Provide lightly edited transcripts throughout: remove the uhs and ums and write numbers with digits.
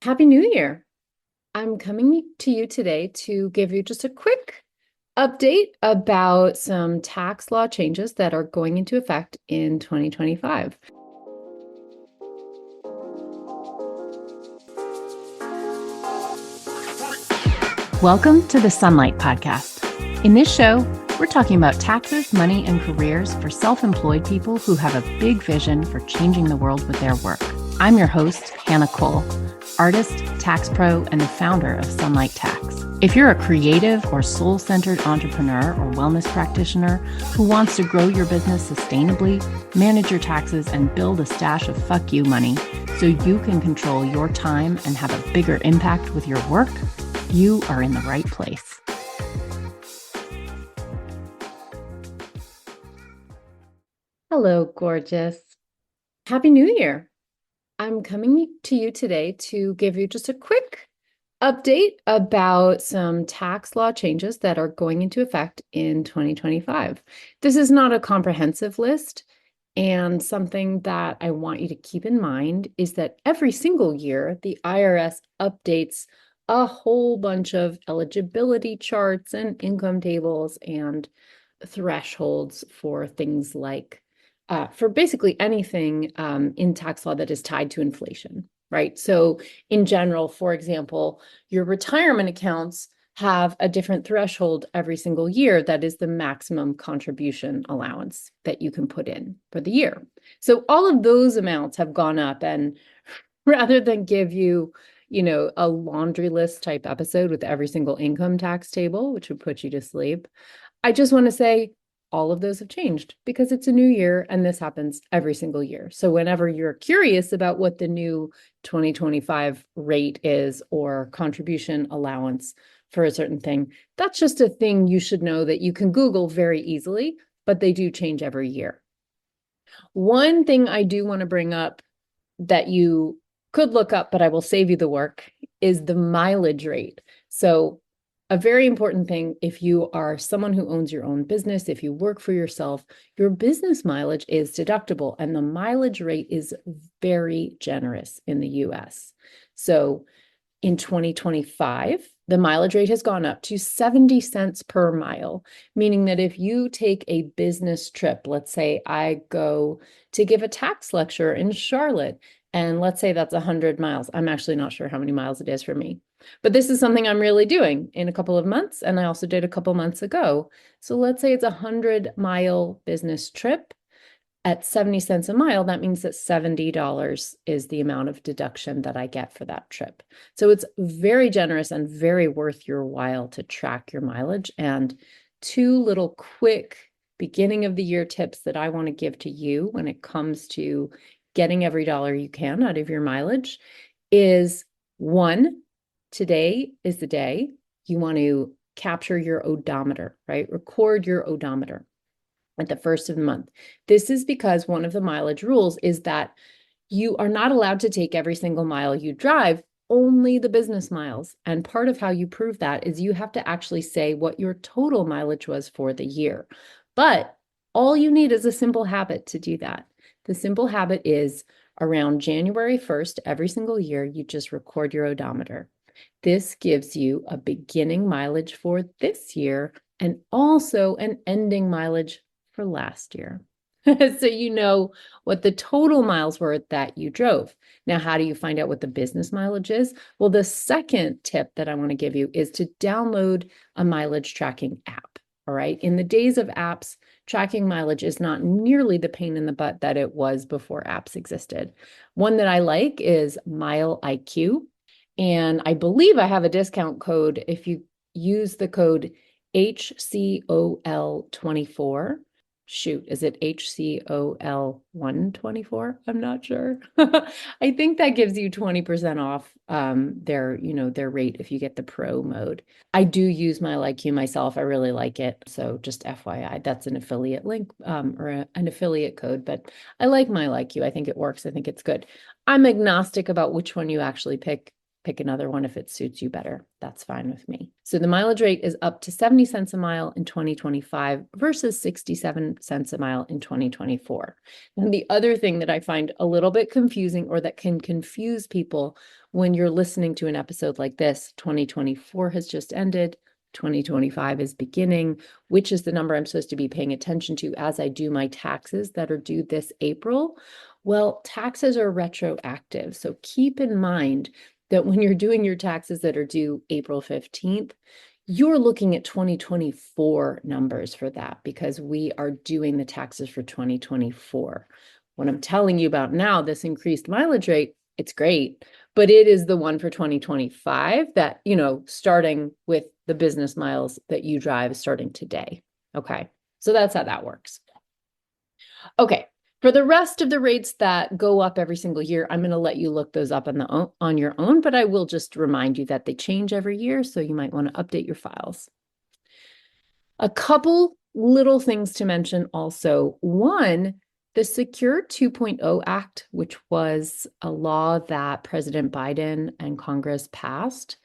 Happy New Year. I'm coming to you today to give you just a quick update about some tax law changes that are going into effect in 2025. Welcome to the Sunlight Podcast. In this show, we're talking about taxes, money, and careers for self-employed people who have a big vision for changing the world with their work. I'm your host, Hannah Cole, artist, tax pro, and the founder of Sunlight Tax. If you're a creative or soul-centered entrepreneur or wellness practitioner who wants to grow your business sustainably, manage your taxes, and build a stash of fuck you money so you can control your time and have a bigger impact with your work, you are in the right place. Hello, gorgeous. Happy New Year. I'm coming to you today to give you just a quick update about some tax law changes that are going into effect in 2025. This is not a comprehensive list, and something that I want you to keep in mind is that every single year, the IRS updates a whole bunch of eligibility charts and income tables and thresholds for things like for basically anything in tax law that is tied to inflation, right? So in general, for example, your retirement accounts have a different threshold every single year that is the maximum contribution allowance that you can put in for the year. So all of those amounts have gone up, and rather than give you, a laundry list type episode with every single income tax table, which would put you to sleep, I just want to say all of those have changed because it's a new year and this happens every single year. So whenever you're curious about what the new 2025 rate is or contribution allowance for a certain thing, that's just a thing you should know that you can Google very easily, but they do change every year. One thing I do want to bring up that you could look up, but I will save you the work, is the mileage rate. So a very important thing, if you are someone who owns your own business, if you work for yourself, your business mileage is deductible, and the mileage rate is very generous in the US. So in 2025, the mileage rate has gone up to 70 cents per mile, meaning that if you take a business trip, let's say I go to give a tax lecture in Charlotte, and let's say that's 100 miles. I'm actually not sure how many miles it is for me, but this is something I'm really doing in a couple of months, and I also did a couple months ago. So let's say it's a 100-mile business trip. At 70 cents a mile, that means that $70 is the amount of deduction that I get for that trip. So it's very generous and very worth your while to track your mileage. And two little quick beginning of the year tips that I want to give to you when it comes to getting every dollar you can out of your mileage is, one, today is the day you want to capture your odometer, right? Record your odometer at the first of the month. This is because one of the mileage rules is that you are not allowed to take every single mile you drive, only the business miles. And part of how you prove that is you have to actually say what your total mileage was for the year. But all you need is a simple habit to do that. The simple habit is around January 1st, every single year, you just record your odometer. This gives you a beginning mileage for this year and also an ending mileage for last year. So you know what the total miles were that you drove. Now, how do you find out what the business mileage is? Well, the second tip that I want to give you is to download a mileage tracking app. All right. In the days of apps, tracking mileage is not nearly the pain in the butt that it was before apps existed. One that I like is Mile IQ. And I believe I have a discount code if you use the code HCOL24. Shoot, is it HCOL 124? I'm not sure. I think that gives you 20% off their rate if you get the pro mode. I do use my IQ myself. I really like it. So just FYI, that's an affiliate link or an affiliate code, but I like my IQ. I think it works. I think it's good. I'm agnostic about which one you actually pick. pick another one if it suits you better. That's fine with me. So the mileage rate is up to 70 cents a mile in 2025 versus 67 cents a mile in 2024. And the other thing that I find a little bit confusing, or that can confuse people when you're listening to an episode like this, 2024 has just ended. 2025 is beginning, which is the number I'm supposed to be paying attention to as I do my taxes that are due this April. Well, taxes are retroactive. So keep in mind that when you're doing your taxes that are due April 15th, you're looking at 2024 numbers for that because we are doing the taxes for 2024. What I'm telling you about now, this increased mileage rate, it's great, but it is the one for 2025 that, starting with the business miles that you drive starting today. Okay, so that's how that works. Okay, for the rest of the rates that go up every single year, I'm going to let you look those up on your own, but I will just remind you that they change every year, so you might want to update your files. A couple little things to mention also. One, the Secure 2.0 Act, which was a law that President Biden and Congress passed,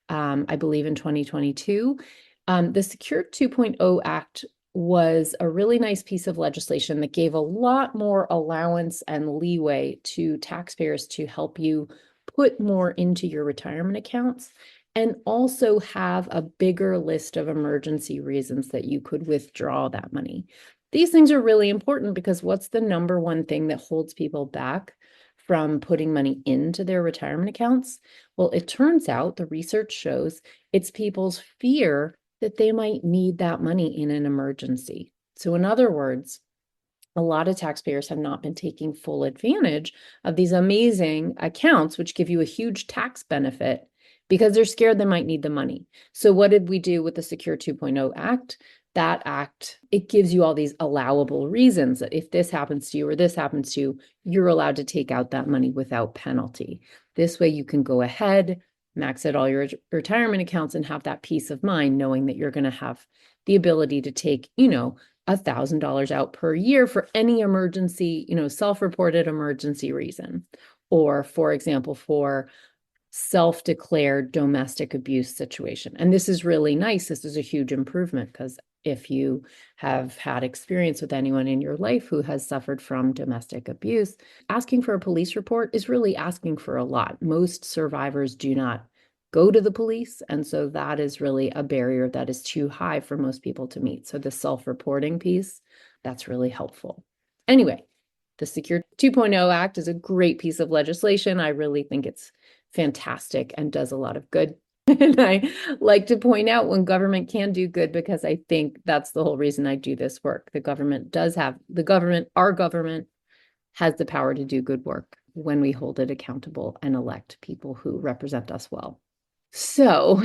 I believe in 2022. The Secure 2.0 Act was a really nice piece of legislation that gave a lot more allowance and leeway to taxpayers to help you put more into your retirement accounts, and also have a bigger list of emergency reasons that you could withdraw that money. These things are really important because what's the number one thing that holds people back from putting money into their retirement accounts? Well, it turns out the research shows it's people's fear that they might need that money in an emergency. So in other words, a lot of taxpayers have not been taking full advantage of these amazing accounts, which give you a huge tax benefit because they're scared they might need the money. So what did we do with the Secure 2.0 Act? That act, it gives you all these allowable reasons that if this happens to you or this happens to you, you're allowed to take out that money without penalty. This way you can go ahead, max out all your retirement accounts and have that peace of mind knowing that you're going to have the ability to take, $1,000 out per year for any emergency, self-reported emergency reason. Or for example, for self-declared domestic abuse situation. And this is really nice. This is a huge improvement because if you have had experience with anyone in your life who has suffered from domestic abuse, asking for a police report is really asking for a lot. Most survivors do not go to the police. And so that is really a barrier that is too high for most people to meet. So the self-reporting piece, that's really helpful. Anyway, the Secure 2.0 Act is a great piece of legislation. I really think it's fantastic and does a lot of good. And I like to point out when government can do good, because I think that's the whole reason I do this work. Our government has the power to do good work when we hold it accountable and elect people who represent us well. So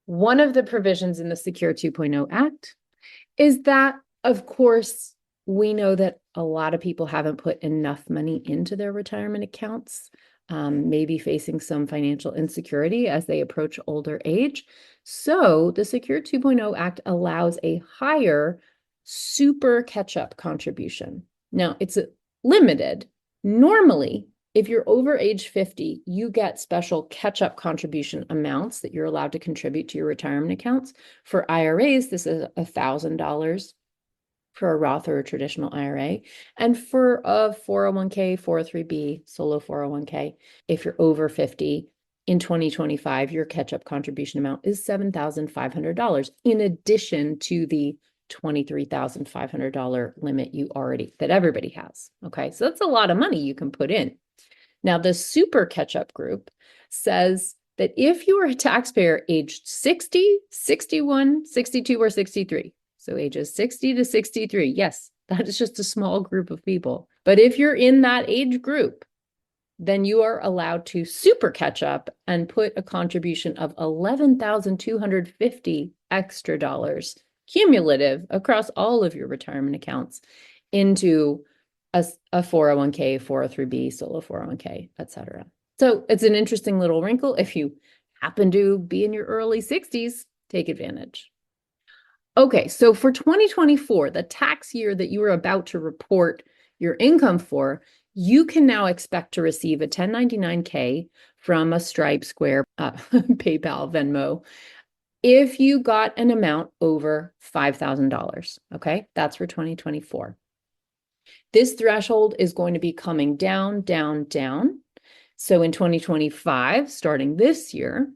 one of the provisions in the Secure 2.0 Act is that, of course, we know that a lot of people haven't put enough money into their retirement accounts, maybe facing some financial insecurity as they approach older age. So the Secure 2.0 Act allows a higher super catch-up contribution. Now, it's limited. Normally, if you're over age 50, you get special catch-up contribution amounts that you're allowed to contribute to your retirement accounts. For IRAs, this is $1,000 for a Roth or a traditional IRA. And for a 401k, 403b, solo 401k, if you're over 50, in 2025, your catch-up contribution amount is $7,500 in addition to the $23,500 limit that everybody has. Okay, so that's a lot of money you can put in. Now, the super catch-up group says that if you are a taxpayer aged 60, 61, 62, or 63, so ages 60 to 63, yes, that is just a small group of people. But if you're in that age group, then you are allowed to super catch up and put a contribution of $11,250 extra dollars cumulative across all of your retirement accounts into a 401k, 403b, solo 401k, etc. So it's an interesting little wrinkle. If you happen to be in your early 60s, take advantage. Okay, so for 2024, the tax year that you are about to report your income for, you can now expect to receive a 1099-K from a Stripe, Square, PayPal, Venmo, if you got an amount over $5,000. Okay, that's for 2024. This threshold is going to be coming down, down, down. So in 2025, starting this year,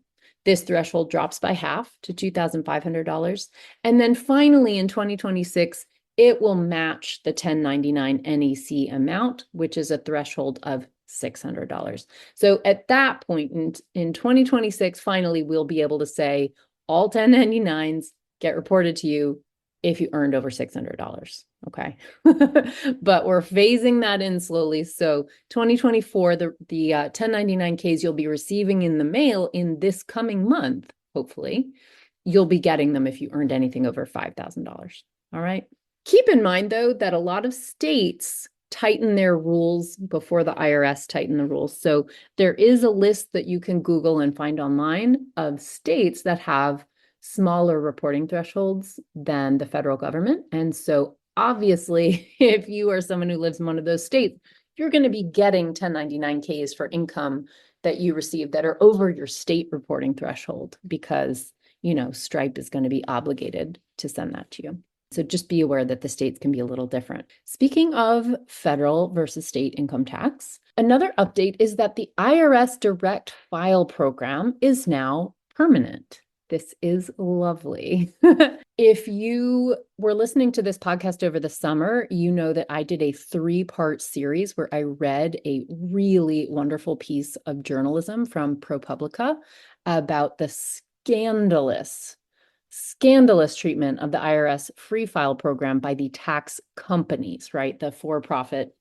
this threshold drops by half to $2,500. And then finally in 2026, it will match the 1099 NEC amount, which is a threshold of $600. So at that point in 2026, finally, we'll be able to say all 1099s get reported to you if you earned over $600. Okay. But we're phasing that in slowly. So 2024, the 1099Ks you'll be receiving in the mail in this coming month, hopefully, you'll be getting them if you earned anything over $5,000. All right. Keep in mind, though, that a lot of states tighten their rules before the IRS tighten the rules. So there is a list that you can Google and find online of states that have smaller reporting thresholds than the federal government. And so obviously, if you are someone who lives in one of those states, you're going to be getting 1099Ks for income that you receive that are over your state reporting threshold because, Stripe is going to be obligated to send that to you. So just be aware that the states can be a little different. Speaking of federal versus state income tax, another update is that the IRS Direct File program is now permanent. This is lovely. If you were listening to this podcast over the summer, you know that I did a 3-part series where I read a really wonderful piece of journalism from ProPublica about the scandalous treatment of the IRS Free File program by the tax companies, right? The for-profit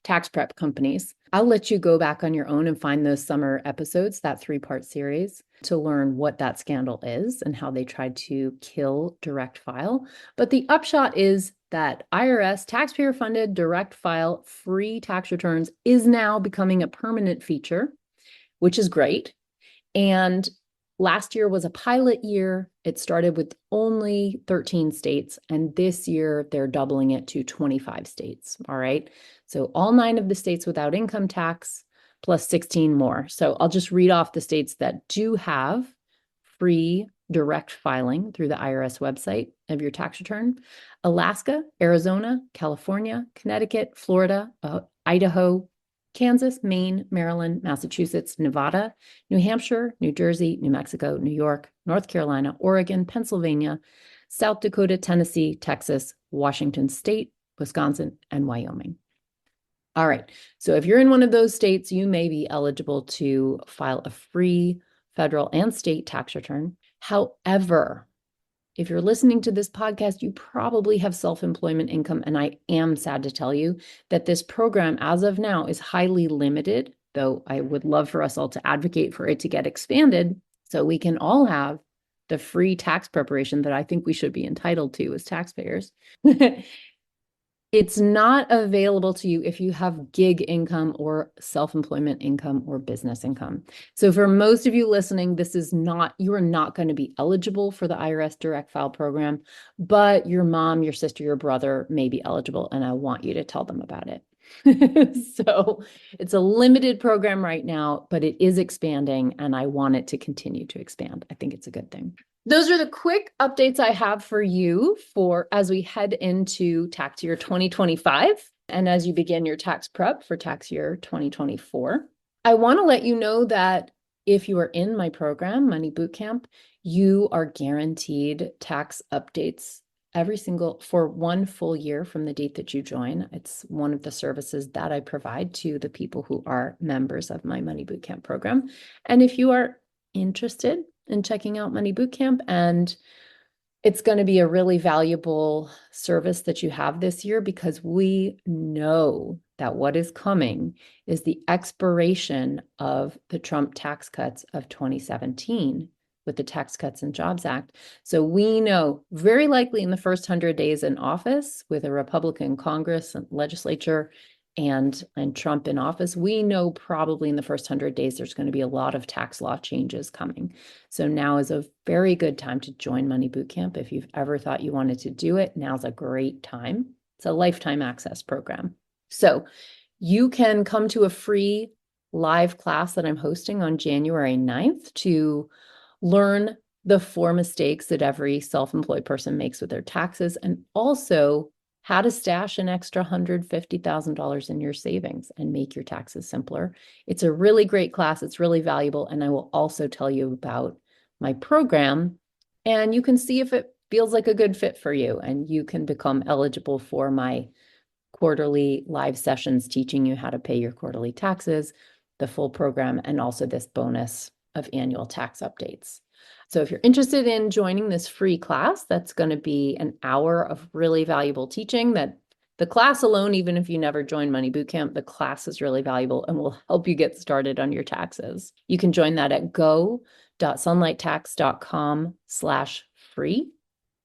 tax prep companies. I'll let you go back on your own and find those summer episodes, that 3-part series, to learn what that scandal is and how they tried to kill direct file. But the upshot is that IRS taxpayer-funded direct file free tax returns is now becoming a permanent feature, which is great. And last year was a pilot year. It started with only 13 states, and this year they're doubling it to 25 states. All right. So all 9 of the states without income tax plus 16 more. So I'll just read off the states that do have free direct filing through the IRS website of your tax return: Alaska, Arizona, California, Connecticut, Florida, Idaho, Kansas, Maine, Maryland, Massachusetts, Nevada, New Hampshire, New Jersey, New Mexico, New York, North Carolina, Oregon, Pennsylvania, South Dakota, Tennessee, Texas, Washington State, Wisconsin, and Wyoming. All right. So if you're in one of those states, you may be eligible to file a free federal and state tax return. However, if you're listening to this podcast, you probably have self-employment income, and I am sad to tell you that this program, as of now, is highly limited, though I would love for us all to advocate for it to get expanded so we can all have the free tax preparation that I think we should be entitled to as taxpayers. It's not available to you if you have gig income or self-employment income or business income. So for most of you listening, you are not going to be eligible for the IRS Direct File program, but your mom, your sister, your brother may be eligible, and I want you to tell them about it. So it's a limited program right now, but it is expanding, and I want it to continue to expand. I think it's a good thing. Those are the quick updates I have for you as we head into tax year 2025 and as you begin your tax prep for tax year 2024. I want to let you know that if you are in my program, Money Bootcamp, you are guaranteed tax updates for 1 full year from the date that you join. It's one of the services that I provide to the people who are members of my Money Bootcamp program. And if you are interested in checking out Money Bootcamp, and it's going to be a really valuable service that you have this year, because we know that what is coming is the expiration of the Trump tax cuts of 2017 with the Tax Cuts and Jobs Act. So we know very likely in the first 100 days in office with a Republican Congress and legislature and Trump in office, we know probably in the first 100 days, there's going to be a lot of tax law changes coming. So now is a very good time to join Money Bootcamp. If you've ever thought you wanted to do it, now's a great time. It's a lifetime access program. So you can come to a free live class that I'm hosting on January 9th to learn the 4 mistakes that every self-employed person makes with their taxes, and also how to stash an extra $150,000 in your savings and make your taxes simpler. It's a really great class. It's really valuable. And I will also tell you about my program, and you can see if it feels like a good fit for you, and you can become eligible for my quarterly live sessions teaching you how to pay your quarterly taxes, the full program, and also this bonus of annual tax updates. So if you're interested in joining this free class, that's going to be an hour of really valuable teaching. That the class alone, even if you never join Money Bootcamp, the class is really valuable and will help you get started on your taxes. You can join that at go.sunlighttax.com/free.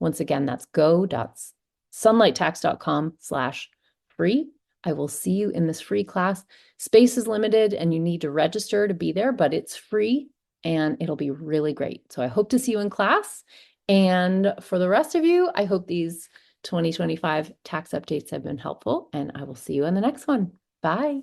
Once again, that's go.sunlighttax.com/free. I will see you in this free class. Space is limited and you need to register to be there, but it's free and it'll be really great. So I hope to see you in class. And for the rest of you, I hope these 2025 tax updates have been helpful, and I will see you in the next one. Bye.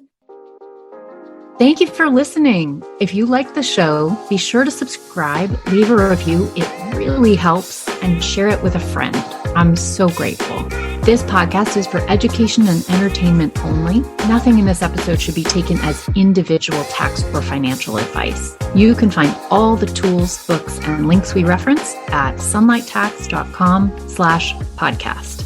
Thank you for listening. If you like the show, be sure to subscribe, leave a review. It really helps, and share it with a friend. I'm so grateful. This podcast is for education and entertainment only. Nothing in this episode should be taken as individual tax or financial advice. You can find all the tools, books, and links we reference at sunlighttax.com/podcast.